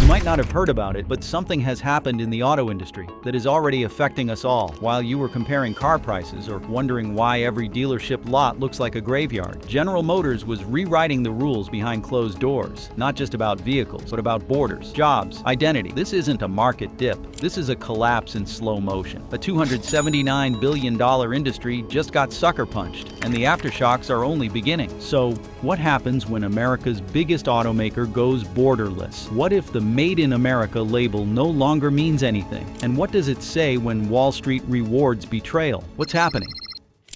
might not have heard about it, but something has happened in the auto industry that is already affecting us all. While you were comparing car prices or wondering why every dealership lot looks like a graveyard, General Motors was rewriting the rules behind closed doors, not just about vehicles, but about borders, jobs, identity. This isn't a market dip. This is a collapse in slow motion. A $279 billion industry just got sucker punched, and the aftershocks are only beginning. So, what happens when America's biggest automaker goes borderless? What if the Made in America label no longer means anything? And what does it say when Wall Street rewards betrayal? What's happening?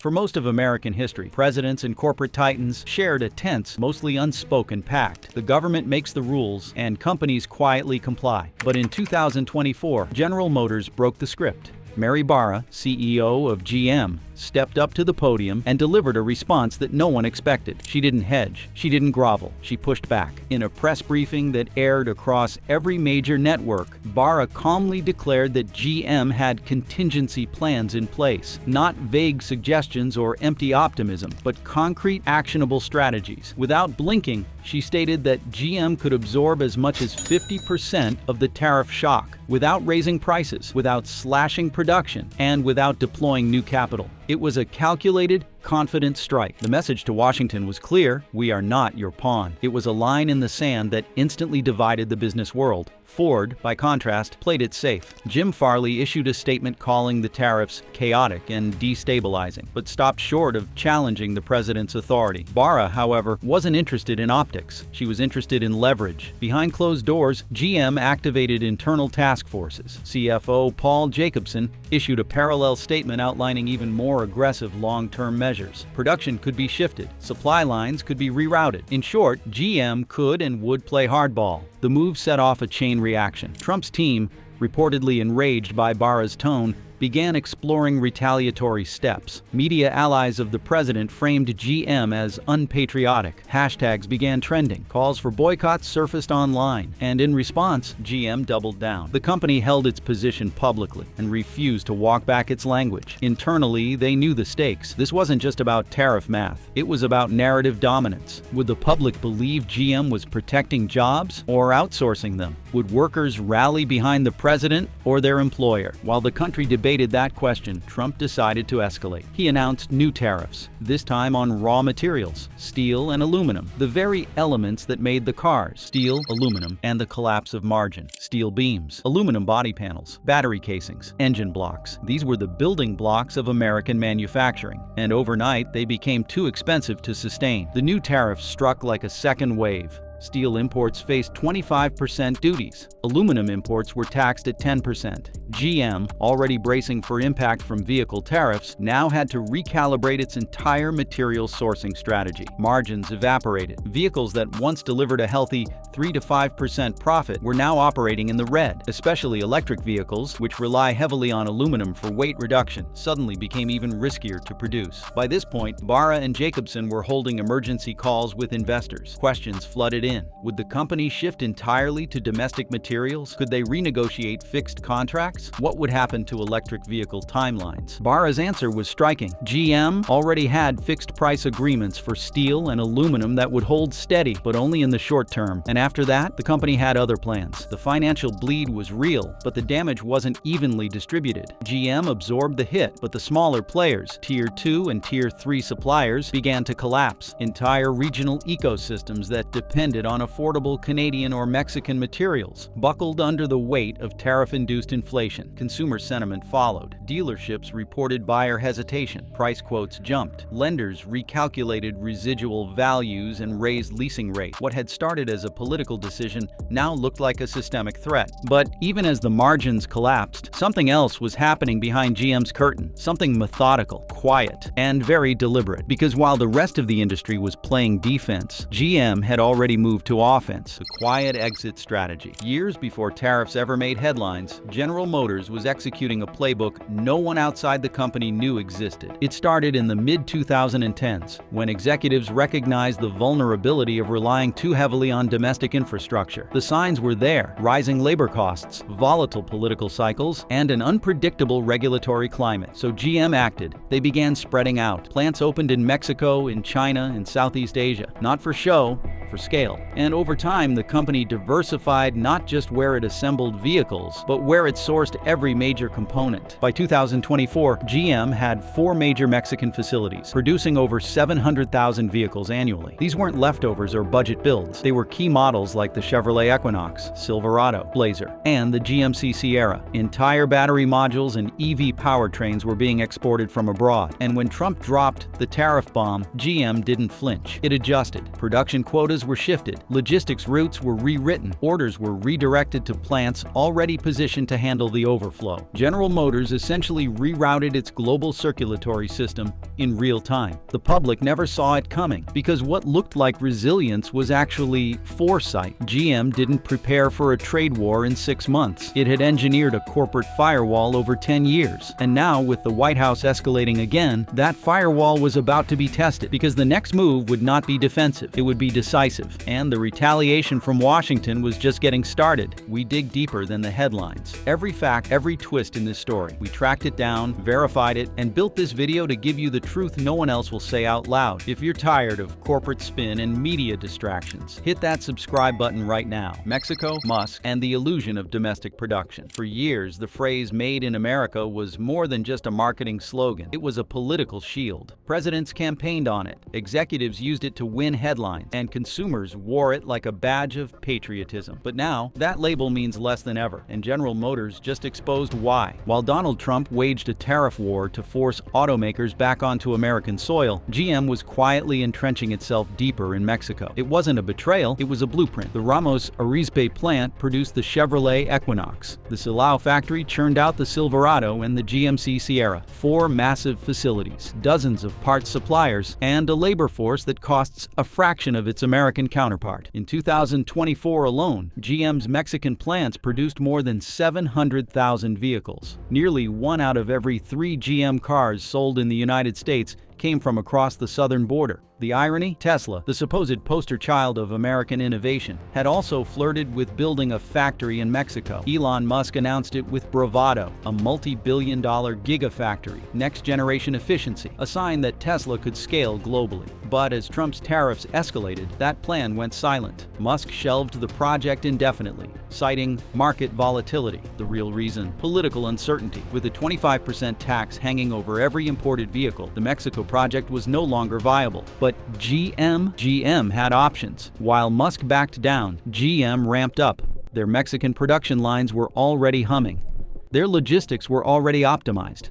For most of American history, presidents and corporate titans shared a tense, mostly unspoken pact. The government makes the rules, and companies quietly comply. But in 2024, General Motors broke the script. Mary Barra, CEO of GM, stepped up to the podium and delivered a response that no one expected. She didn't hedge. She didn't grovel. She pushed back. In a press briefing that aired across every major network, Barra calmly declared that GM had contingency plans in place. Not vague suggestions or empty optimism, but concrete, actionable strategies. Without blinking, she stated that GM could absorb as much as 50% of the tariff shock without raising prices, without slashing production, and without deploying new capital. It was a calculated, confident strike. The message to Washington was clear: we are not your pawn. It was a line in the sand that instantly divided the business world. Ford, by contrast, played it safe. Jim Farley issued a statement calling the tariffs chaotic and destabilizing, but stopped short of challenging the president's authority. Barra, however, wasn't interested in optics. She was interested in leverage. Behind closed doors, GM activated internal task forces. CFO Paul Jacobson issued a parallel statement outlining even more aggressive long-term measures. Production could be shifted. Supply lines could be rerouted. In short, GM could and would play hardball. The move set off a chain reaction. Trump's team, reportedly enraged by Barra's tone, began exploring retaliatory steps. Media allies of the president framed GM as unpatriotic. Hashtags began trending. Calls for boycotts surfaced online, and in response, GM doubled down. The company held its position publicly and refused to walk back its language. Internally, they knew the stakes. This wasn't just about tariff math. It was about narrative dominance. Would the public believe GM was protecting jobs or outsourcing them? Would workers rally behind the president or their employer? While the country debated that question, Trump decided to escalate. He announced new tariffs, this time on raw materials, steel and aluminum, the very elements that made the cars. Steel, aluminum, and the collapse of margin. Steel beams, aluminum body panels, battery casings, engine blocks. These were the building blocks of American manufacturing, and overnight they became too expensive to sustain. The new tariffs struck like a second wave. Steel imports faced 25% duties. Aluminum imports were taxed at 10%. GM, already bracing for impact from vehicle tariffs, now had to recalibrate its entire material sourcing strategy. Margins evaporated. Vehicles that once delivered a healthy 3 to 5% profit were now operating in the red. Especially electric vehicles, which rely heavily on aluminum for weight reduction, suddenly became even riskier to produce. By this point, Barra and Jacobson were holding emergency calls with investors. Questions flooded in. Would the company shift entirely to domestic materials? Could they renegotiate fixed contracts? What would happen to electric vehicle timelines? Barra's answer was striking. GM already had fixed price agreements for steel and aluminum that would hold steady, but only in the short term. And after that, the company had other plans. The financial bleed was real, but the damage wasn't evenly distributed. GM absorbed the hit, but the smaller players, Tier 2 and Tier 3 suppliers, began to collapse. Entire regional ecosystems that depended on affordable Canadian or Mexican materials buckled under the weight of tariff-induced inflation. Consumer sentiment followed. Dealerships reported buyer hesitation. Price quotes jumped. Lenders recalculated residual values and raised leasing rates. What had started as a political decision now looked like a systemic threat. But even as the margins collapsed, something else was happening behind GM's curtain. Something methodical, quiet, and very deliberate. Because while the rest of the industry was playing defense, GM had already moved to offense, a quiet exit strategy. Years before tariffs ever made headlines, General Motors was executing a playbook no one outside the company knew existed. It started in the mid-2010s, when executives recognized the vulnerability of relying too heavily on domestic infrastructure. The signs were there: rising labor costs, volatile political cycles, and an unpredictable regulatory climate. So GM acted. They began spreading out. Plants opened in Mexico, in China, in Southeast Asia. Not for show, for scale. And over time, the company diversified not just where it assembled vehicles, but where it sourced every major component. By 2024, GM had 4 major Mexican facilities, producing over 700,000 vehicles annually. These weren't leftovers or budget builds. They were key models like the Chevrolet Equinox, Silverado, Blazer, and the GMC Sierra. Entire battery modules and EV powertrains were being exported from abroad. And when Trump dropped the tariff bomb, GM didn't flinch. It adjusted. Production quotas were shifted. Logistics routes were rewritten. Orders were redirected to plants already positioned to handle the overflow. General Motors essentially rerouted its global circulatory system in real time. The public never saw it coming because what looked like resilience was actually foresight. GM didn't prepare for a trade war in 6 months. It had engineered a corporate firewall over 10 years. And now, with the White House escalating again, that firewall was about to be tested because the next move would not be defensive, it would be decisive. And the retaliation from Washington was just getting started. We dig deeper than the headlines. Every fact, every twist in this story. We tracked it down, verified it, and built this video to give you the truth no one else will say out loud. If you're tired of corporate spin and media distractions, hit that subscribe button right now. Mexico, Musk, and the illusion of domestic production. For years, the phrase "Made in America" was more than just a marketing slogan. It was a political shield. Presidents campaigned on it, executives used it to win headlines, and consumers wore it like a badge of patriotism. But now, that label means less than ever, and General Motors just exposed why. While Donald Trump waged a tariff war to force automakers back onto American soil, GM was quietly entrenching itself deeper in Mexico. It wasn't a betrayal, it was a blueprint. The Ramos Arizpe plant produced the Chevrolet Equinox. The Silao factory churned out the Silverado and the GMC Sierra. 4 massive facilities, dozens of parts suppliers, and a labor force that costs a fraction of its American counterpart. In 2024 alone, GM's Mexican plants produced more than 700,000 vehicles. Nearly 1 out of every 3 GM cars sold in the United States came from across the southern border. The irony? Tesla, the supposed poster child of American innovation, had also flirted with building a factory in Mexico. Elon Musk announced it with bravado, a multi-billion-dollar gigafactory, next-generation efficiency, a sign that Tesla could scale globally. But as Trump's tariffs escalated, that plan went silent. Musk shelved the project indefinitely, citing market volatility. The real reason? Political uncertainty. With a 25% tax hanging over every imported vehicle, the Mexico project was no longer viable. But GM had options. While Musk backed down, GM ramped up. Their Mexican production lines were already humming. Their logistics were already optimized.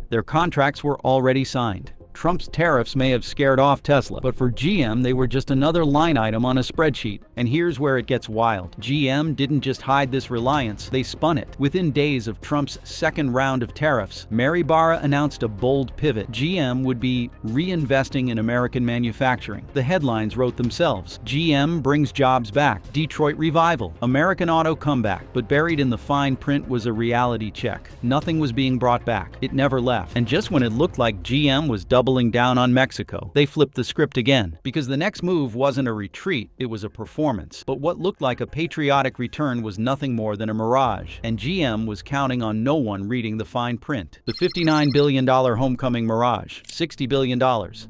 Their contracts were already signed. Trump's tariffs may have scared off Tesla, but for GM, they were just another line item on a spreadsheet. And here's where it gets wild. GM didn't just hide this reliance, they spun it. Within days of Trump's second round of tariffs, Mary Barra announced a bold pivot. GM would be reinvesting in American manufacturing. The headlines wrote themselves. GM brings jobs back. Detroit revival. American auto comeback. But buried in the fine print was a reality check. Nothing was being brought back. It never left. And just when it looked like GM was doubling down on Mexico, they flipped the script again. Because the next move wasn't a retreat, it was a performance. But what looked like a patriotic return was nothing more than a mirage. And GM was counting on no one reading the fine print. The $59 billion homecoming mirage. $60 billion.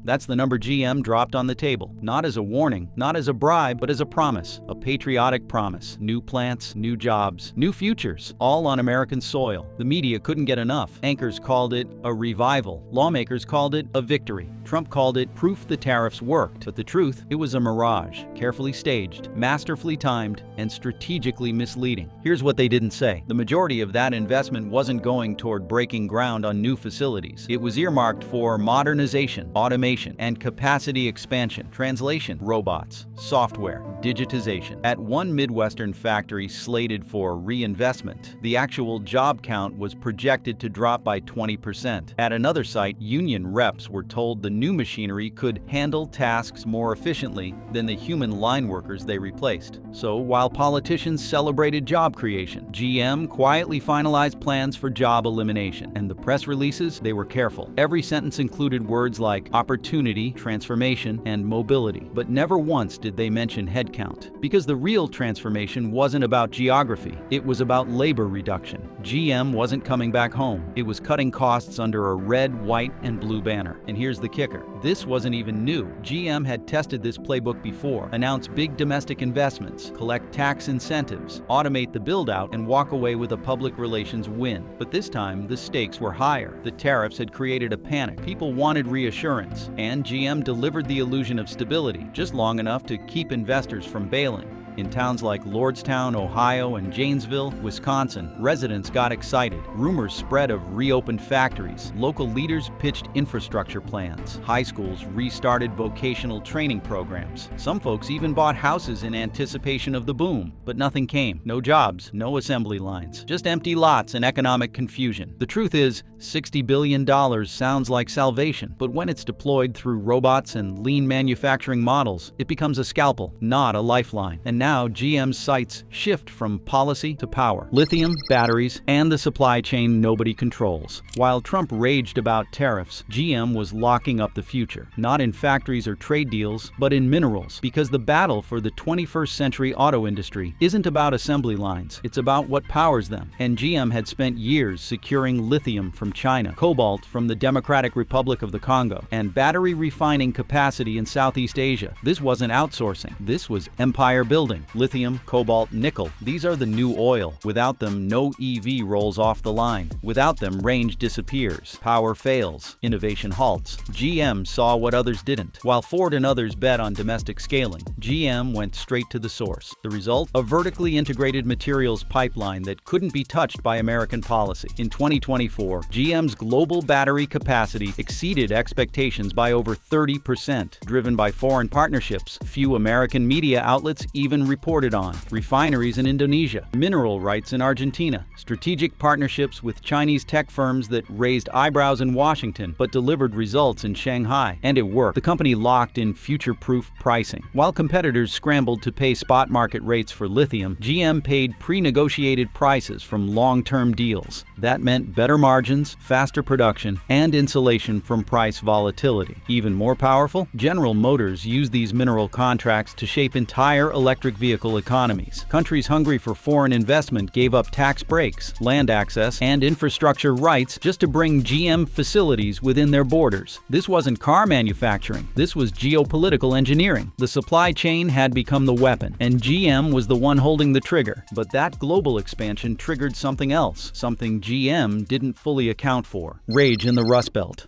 That's the number GM dropped on the table. Not as a warning, not as a bribe, but as a promise. A patriotic promise. New plants, new jobs, new futures, all on American soil. The media couldn't get enough. Anchors called it a revival. Lawmakers called it a victory. Trump called it proof the tariffs worked. But the truth, it was a mirage, carefully staged, masterfully timed, and strategically misleading. Here's what they didn't say. The majority of that investment wasn't going toward breaking ground on new facilities. It was earmarked for modernization, automation, and capacity expansion. Translation: robots, software, digitization. At one Midwestern factory slated for reinvestment, the actual job count was projected to drop by 20%. At another site, union reps were told the new machinery could handle tasks more efficiently than the human line workers they replaced. So while politicians celebrated job creation, GM quietly finalized plans for job elimination. And the press releases, they were careful. Every sentence included words like opportunity, transformation, and mobility. But never once did they mention headcount. Because the real transformation wasn't about geography, it was about labor reduction. GM wasn't coming back home. It was cutting costs under a red, white, and blue banner. And here's the kicker. kicker. This wasn't even new. GM had tested this playbook before: announce big domestic investments, collect tax incentives, automate the build-out, and walk away with a public relations win. But this time, the stakes were higher. The tariffs had created a panic. People wanted reassurance, and GM delivered the illusion of stability, just long enough to keep investors from bailing. In towns like Lordstown, Ohio, and Janesville, Wisconsin, residents got excited. Rumors spread of reopened factories. Local leaders pitched infrastructure plans. High schools restarted vocational training programs. Some folks even bought houses in anticipation of the boom. But nothing came. No jobs, no assembly lines. Just empty lots and economic confusion. The truth is, $60 billion sounds like salvation, but when it's deployed through robots and lean manufacturing models, it becomes a scalpel, not a lifeline. And now GM's sights shift from policy to power. Lithium, batteries, and the supply chain nobody controls. While Trump raged about tariffs, GM was locking up the future, not in factories or trade deals, but in minerals, because the battle for the 21st century auto industry isn't about assembly lines, it's about what powers them. And GM had spent years securing lithium from China, cobalt from the Democratic Republic of the Congo, and battery refining capacity in Southeast Asia. This wasn't outsourcing, this was empire building. Lithium, cobalt, nickel, these are the new oil. Without them, no EV rolls off the line. Without them, range disappears, power fails, innovation halts. GM saw what others didn't. While Ford and others bet on domestic scaling, GM went straight to the source. The result? A vertically integrated materials pipeline that couldn't be touched by American policy. In 2024, GM's global battery capacity exceeded expectations by over 30%, driven by foreign partnerships few American media outlets even reported on, refineries in Indonesia, mineral rights in Argentina, strategic partnerships with Chinese tech firms that raised eyebrows in Washington but delivered results in Shanghai. And it worked. The company locked in future-proof pricing. While competitors scrambled to pay spot market rates for lithium, GM paid pre-negotiated prices from long-term deals. That meant better margins, faster production, and insulation from price volatility. Even more powerful, General Motors used these mineral contracts to shape entire electric vehicle economies. Countries hungry for foreign investment gave up tax breaks, land access, and infrastructure rights just to bring GM facilities within their borders. This wasn't car manufacturing, this was geopolitical engineering. The supply chain had become the weapon, and GM was the one holding the trigger. But that global expansion triggered something else, something GM didn't fully account for: rage in the Rust Belt.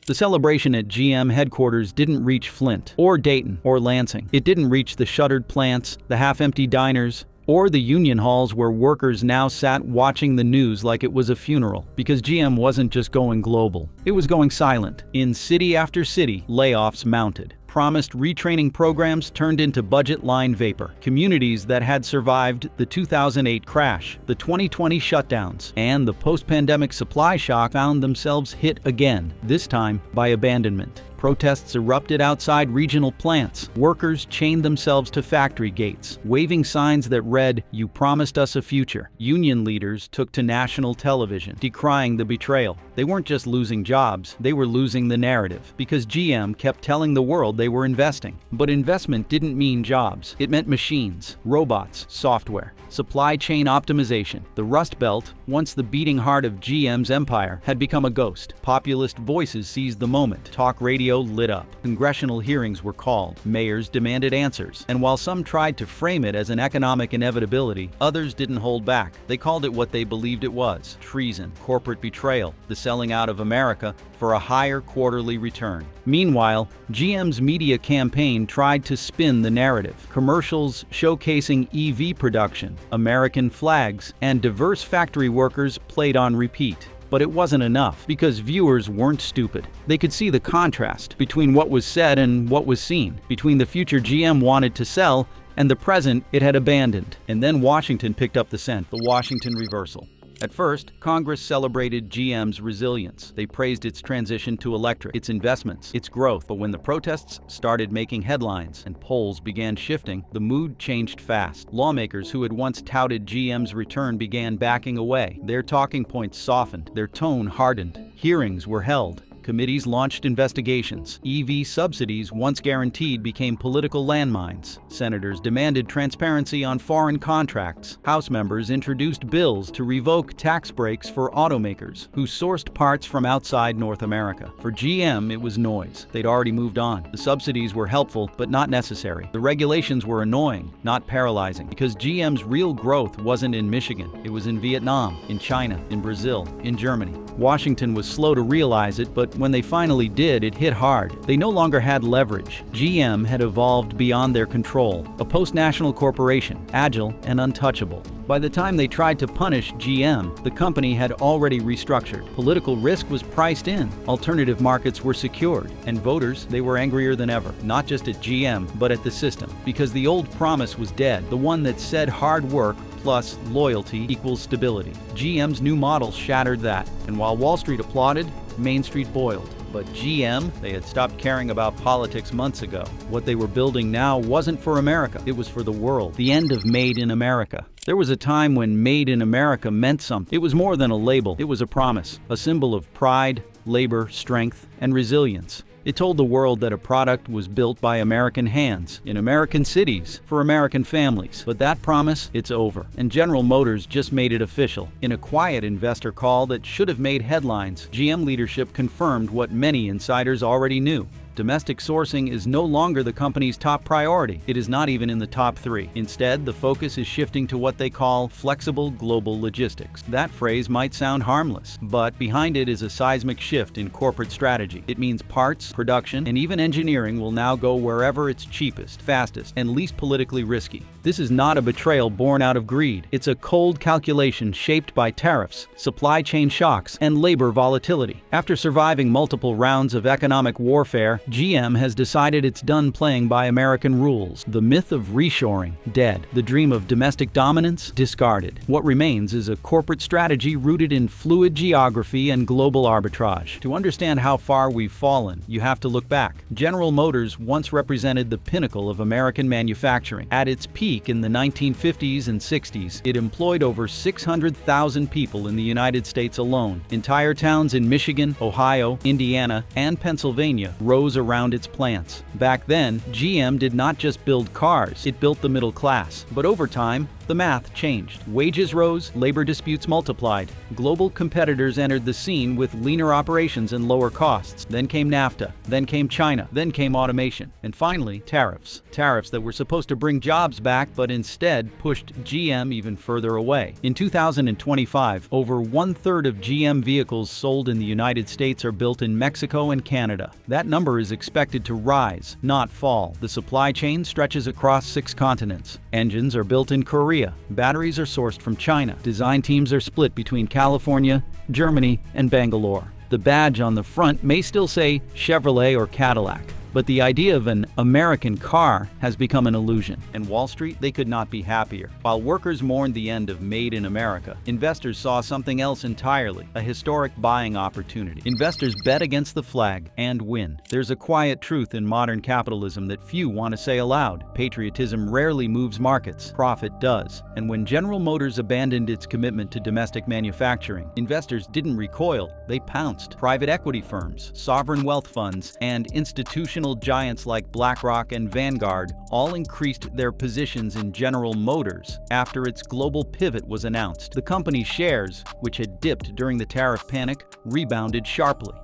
The celebration at GM headquarters didn't reach Flint, or Dayton, or Lansing. It didn't reach the shuttered plants, the half-empty diners, or the union halls where workers now sat watching the news like it was a funeral. Because GM wasn't just going global, it was going silent. In city after city, layoffs mounted. Promised retraining programs turned into budget line vapor. Communities that had survived the 2008 crash, the 2020 shutdowns, and the post-pandemic supply shock found themselves hit again, this time by abandonment. Protests erupted outside regional plants. Workers chained themselves to factory gates, waving signs that read, "You promised us a future." Union leaders took to national television, decrying the betrayal. They weren't just losing jobs, they were losing the narrative, because GM kept telling the world they were investing. But investment didn't mean jobs. It meant machines, robots, software, supply chain optimization. The Rust Belt, once the beating heart of GM's empire, had become a ghost. Populist voices seized the moment. Talk radio lit up. Congressional hearings were called. Mayors demanded answers. And while some tried to frame it as an economic inevitability, others didn't hold back. They called it what they believed it was: treason, corporate betrayal, the selling out of America for a higher quarterly return. Meanwhile, GM's media campaign tried to spin the narrative. Commercials showcasing EV production, American flags, and diverse factory workers played on repeat. But it wasn't enough, because viewers weren't stupid. They could see the contrast between what was said and what was seen, between the future GM wanted to sell and the present it had abandoned. And then Washington picked up the scent, the Washington reversal. At first, Congress celebrated GM's resilience. They praised its transition to electric, its investments, its growth. But when the protests started making headlines and polls began shifting, the mood changed fast. Lawmakers who had once touted GM's return began backing away. Their talking points softened, their tone hardened. Hearings were held, Committees launched investigations. EV subsidies, once guaranteed, became political landmines. Senators demanded transparency on foreign contracts. House members introduced bills to revoke tax breaks for automakers who sourced parts from outside North America. For GM, it was noise. They'd already moved on. The subsidies were helpful, but not necessary. The regulations were annoying, not paralyzing, because GM's real growth wasn't in Michigan. It was in Vietnam, in China, in Brazil, in Germany. Washington was slow to realize it, but when they finally did, it hit hard. They no longer had leverage. GM had evolved beyond their control, a post-national corporation, agile and untouchable. By the time they tried to punish GM, the company had already restructured. Political risk was priced in, alternative markets were secured, and voters, they were angrier than ever, not just at GM, but at the system, because the old promise was dead, the one that said hard work plus loyalty equals stability. GM's new model shattered that, and while Wall Street applauded, Main Street boiled. But GM, they had stopped caring about politics months ago. What they were building now wasn't for America, it was for the world. The end of Made in America. There was a time when Made in America meant something. It was more than a label, it was a promise, a symbol of pride, labor, strength, and resilience. It told the world that a product was built by American hands, in American cities, for American families. But that promise, it's over. And General Motors just made it official. In a quiet investor call that should have made headlines, GM leadership confirmed what many insiders already knew. Domestic sourcing is no longer the company's top priority. It is not even in the top 3. Instead, the focus is shifting to what they call flexible global logistics. That phrase might sound harmless, but behind it is a seismic shift in corporate strategy. It means parts, production, and even engineering will now go wherever it's cheapest, fastest, and least politically risky. This is not a betrayal born out of greed. It's a cold calculation shaped by tariffs, supply chain shocks, and labor volatility. After surviving multiple rounds of economic warfare, GM has decided it's done playing by American rules. The myth of reshoring, dead. The dream of domestic dominance, discarded. What remains is a corporate strategy rooted in fluid geography and global arbitrage. To understand how far we've fallen, you have to look back. General Motors once represented the pinnacle of American manufacturing. At its peak in the 1950s and 60s, it employed over 600,000 people in the United States alone. Entire towns in Michigan, Ohio, Indiana, and Pennsylvania rose around its plants. Back then, GM did not just build cars, it built the middle class. But over time, the math changed. Wages rose, labor disputes multiplied. Global competitors entered the scene with leaner operations and lower costs. Then came NAFTA, then came China, then came automation, and finally, tariffs. Tariffs that were supposed to bring jobs back, but instead pushed GM even further away. In 2025, over 1/3 of GM vehicles sold in the United States are built in Mexico and Canada. That number is expected to rise, not fall. The supply chain stretches across 6 continents. Engines are built in Korea. Batteries are sourced from China. Design teams are split between California, Germany, and Bangalore. The badge on the front may still say Chevrolet or Cadillac, but the idea of an American car has become an illusion, and Wall Street, they could not be happier. While workers mourned the end of Made in America, investors saw something else entirely, a historic buying opportunity. Investors bet against the flag and win. There's a quiet truth in modern capitalism that few want to say aloud. Patriotism rarely moves markets, profit does. And when General Motors abandoned its commitment to domestic manufacturing, investors didn't recoil, they pounced. Private equity firms, sovereign wealth funds, and institutional giants like BlackRock and Vanguard all increased their positions in General Motors after its global pivot was announced. The company's shares, which had dipped during the tariff panic, rebounded sharply.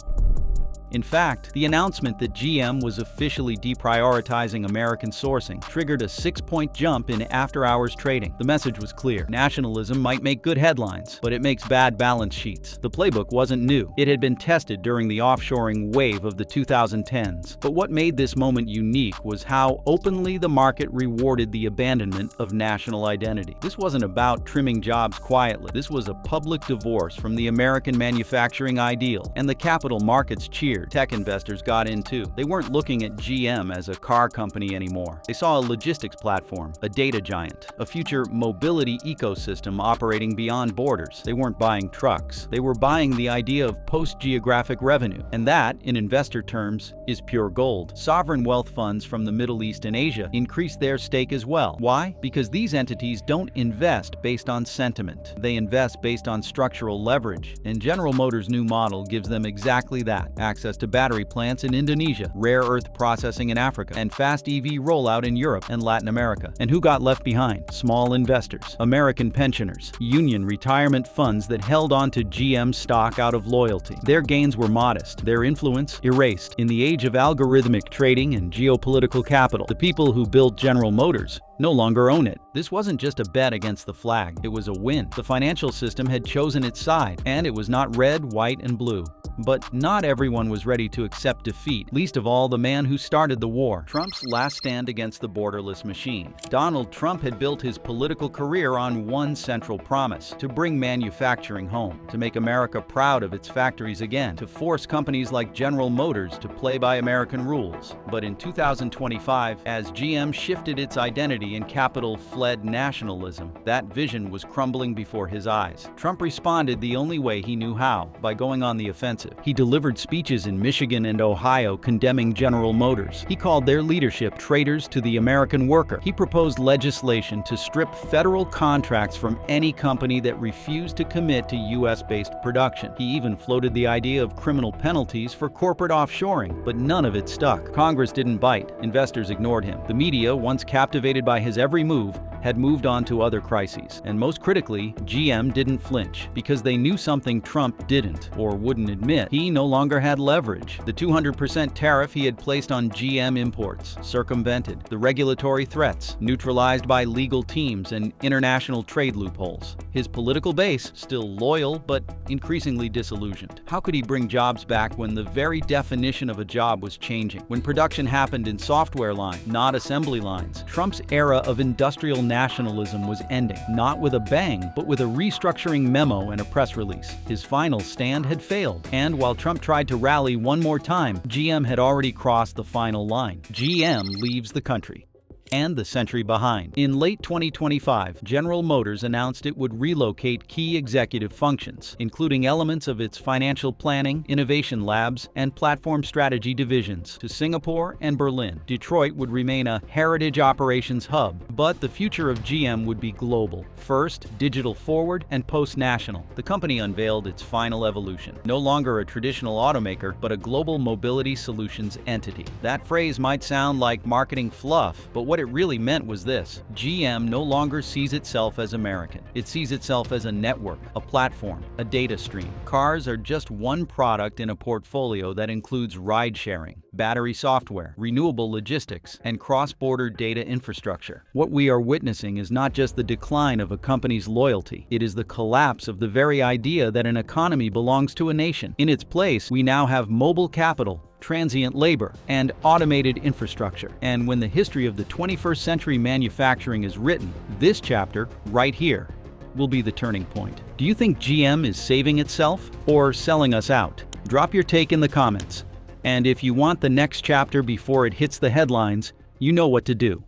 In fact, the announcement that GM was officially deprioritizing American sourcing triggered a 6-point jump in after-hours trading. The message was clear. Nationalism might make good headlines, but it makes bad balance sheets. The playbook wasn't new. It had been tested during the offshoring wave of the 2010s. But what made this moment unique was how openly the market rewarded the abandonment of national identity. This wasn't about trimming jobs quietly. This was a public divorce from the American manufacturing ideal, and the capital markets cheered. Tech investors got in too. They weren't looking at GM as a car company anymore. They saw a logistics platform, a data giant, a future mobility ecosystem operating beyond borders. They weren't buying trucks. They were buying the idea of post-geographic revenue. And that, in investor terms, is pure gold. Sovereign wealth funds from the Middle East and Asia increased their stake as well. Why? Because these entities don't invest based on sentiment. They invest based on structural leverage. And General Motors' new model gives them exactly that: access access to battery plants in Indonesia, rare earth processing in Africa, and fast EV rollout in Europe and Latin America. And who got left behind? Small investors, American pensioners, union retirement funds that held on to GM stock out of loyalty. Their gains were modest, their influence erased. In the age of algorithmic trading and geopolitical capital, the people who built General Motors no longer own it. This wasn't just a bet against the flag, it was a win. The financial system had chosen its side, and it was not red, white, and blue. But not everyone was ready to accept defeat, least of all the man who started the war. Trump's last stand against the borderless machine. Donald Trump had built his political career on one central promise: to bring manufacturing home, to make America proud of its factories again, to force companies like General Motors to play by American rules. But in 2025, as GM shifted its identity and capital fled nationalism, that vision was crumbling before his eyes. Trump responded the only way he knew how, by going on the offensive. He delivered speeches in Michigan and Ohio condemning General Motors. He called their leadership traitors to the American worker. He proposed legislation to strip federal contracts from any company that refused to commit to U.S.-based production. He even floated the idea of criminal penalties for corporate offshoring, but none of it stuck. Congress didn't bite. Investors ignored him. The media, once captivated by his every move, had moved on to other crises. And most critically, GM didn't flinch, because they knew something Trump didn't, or wouldn't admit. He no longer had leverage. The 200% tariff he had placed on GM imports, circumvented. The regulatory threats, neutralized by legal teams and international trade loopholes. His political base, still loyal but increasingly disillusioned. How could he bring jobs back when the very definition of a job was changing? When production happened in software lines, not assembly lines. Trump's era of industrial nationalism was ending, not with a bang, but with a restructuring memo and a press release. His final stand had failed, and while Trump tried to rally one more time, GM had already crossed the final line. GM leaves the country and the century behind. In late 2025, General Motors announced it would relocate key executive functions, including elements of its financial planning, innovation labs, and platform strategy divisions, to Singapore and Berlin. Detroit would remain a heritage operations hub, but the future of GM would be global. First, digital forward and post-national. The company unveiled its final evolution. No longer a traditional automaker, but a global mobility solutions entity. That phrase might sound like marketing fluff, but what it really meant was this: GM no longer sees itself as American. It sees itself as a network, a platform, a data stream. Cars are just one product in a portfolio that includes ride-sharing, battery software, renewable logistics, and cross-border data infrastructure. What we are witnessing is not just the decline of a company's loyalty, it is the collapse of the very idea that an economy belongs to a nation. In its place, we now have mobile capital, transient labor, and automated infrastructure. And when the history of the 21st century manufacturing is written, this chapter, right here, will be the turning point. Do you think GM is saving itself or selling us out? Drop your take in the comments. And if you want the next chapter before it hits the headlines, you know what to do.